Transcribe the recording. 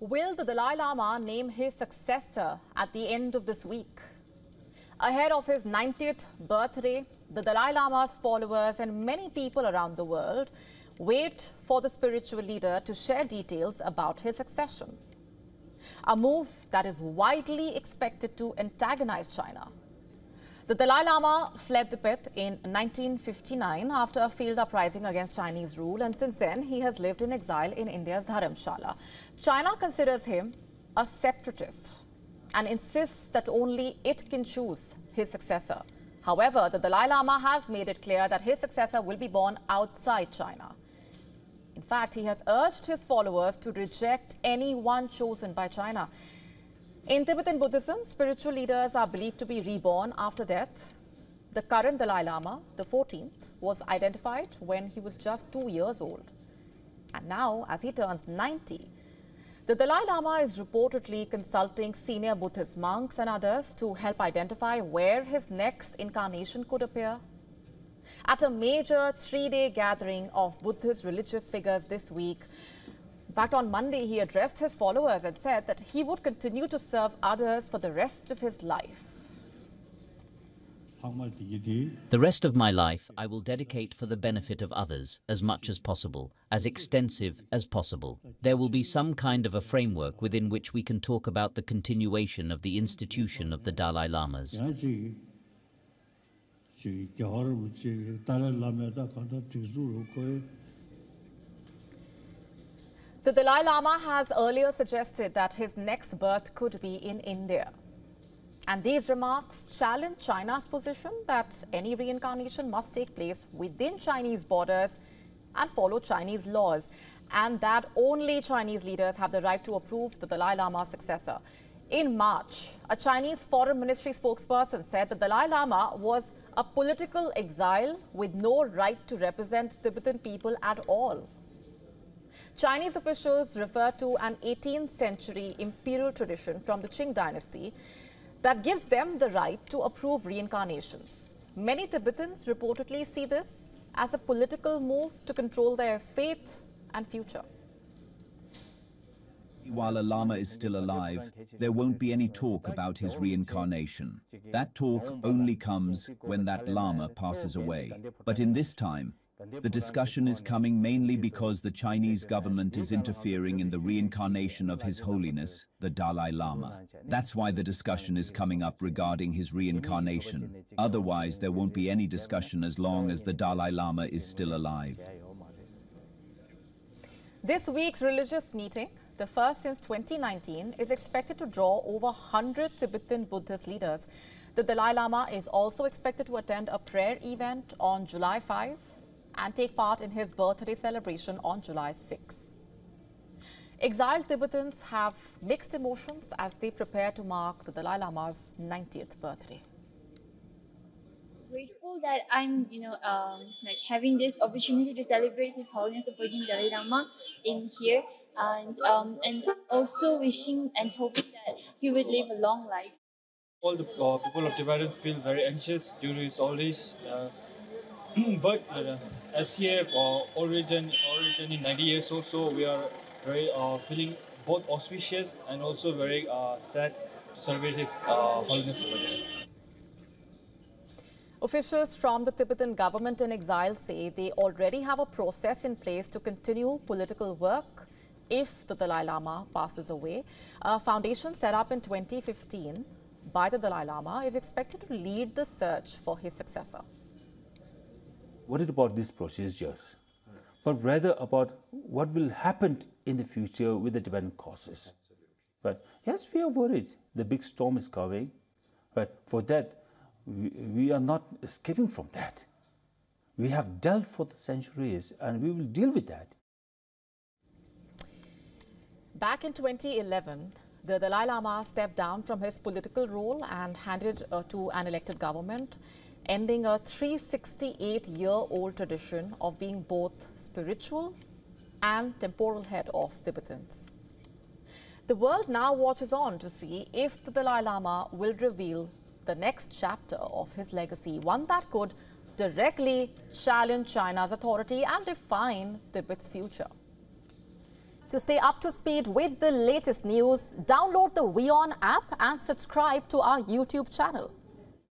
Will the Dalai Lama name his successor at the end of this week? Ahead of his 90th birthday, the Dalai Lama's followers and many people around the world wait for the spiritual leader to share details about his succession. A move that is widely expected to antagonize China. The Dalai Lama fled Tibet in 1959 after a failed uprising against Chinese rule, and since then he has lived in exile in India's Dharamshala. China considers him a separatist and insists that only it can choose his successor. However, the Dalai Lama has made it clear that his successor will be born outside China. In fact, he has urged his followers to reject anyone chosen by China. In Tibetan Buddhism, spiritual leaders are believed to be reborn after death. The current Dalai Lama, the 14th, was identified when he was just 2 years old. And now, as he turns 90, the Dalai Lama is reportedly consulting senior Buddhist monks and others to help identify where his next incarnation could appear. At a major 3-day gathering of Buddhist religious figures this week, in fact, on Monday, he addressed his followers and said that he would continue to serve others for the rest of his life. The rest of my life I will dedicate for the benefit of others as much as possible, as extensive as possible. There will be some kind of a framework within which we can talk about the continuation of the institution of the Dalai Lamas. The Dalai Lama has earlier suggested that his next birth could be in India. And these remarks challenge China's position that any reincarnation must take place within Chinese borders and follow Chinese laws, and that only Chinese leaders have the right to approve the Dalai Lama's successor. In March, a Chinese foreign ministry spokesperson said the Dalai Lama was a political exile with no right to represent the Tibetan people at all. Chinese officials refer to an 18th century imperial tradition from the Qing dynasty that gives them the right to approve reincarnations. Many Tibetans reportedly see this as a political move to control their faith and future. While a Lama is still alive, there won't be any talk about his reincarnation. That talk only comes when that Lama passes away. But in this time, the discussion is coming mainly because the Chinese government is interfering in the reincarnation of His Holiness, the Dalai Lama. That's why the discussion is coming up regarding his reincarnation. Otherwise, there won't be any discussion as long as the Dalai Lama is still alive. This week's religious meeting, the first since 2019, is expected to draw over 100 Tibetan Buddhist leaders. The Dalai Lama is also expected to attend a prayer event on July 5 and take part in his birthday celebration on July 6. Exiled Tibetans have mixed emotions as they prepare to mark the Dalai Lama's 90th birthday. Grateful that I'm, having this opportunity to celebrate His Holiness the 14th Dalai Lama in here, and also wishing and hoping that he would live a long life. All the people of Tibet feel very anxious due to his old age. But as he have already done 90 years old, so we are very feeling both auspicious and also very sad to celebrate His Holiness over there. Officials from the Tibetan government in exile say they already have a process in place to continue political work if the Dalai Lama passes away. A foundation set up in 2015 by the Dalai Lama is expected to lead the search for his successor. Worried about these procedures, but rather about what will happen in the future with the Tibetan causes. But yes, we are worried. The big storm is coming, but for that, we are not escaping from that. We have dealt for the centuries and we will deal with that. Back in 2011, the Dalai Lama stepped down from his political role and handed to an elected government, ending a 368-year-old tradition of being both spiritual and temporal head of Tibetans. The world now watches on to see if the Dalai Lama will reveal the next chapter of his legacy, one that could directly challenge China's authority and define Tibet's future. To stay up to speed with the latest news, download the WION app and subscribe to our YouTube channel.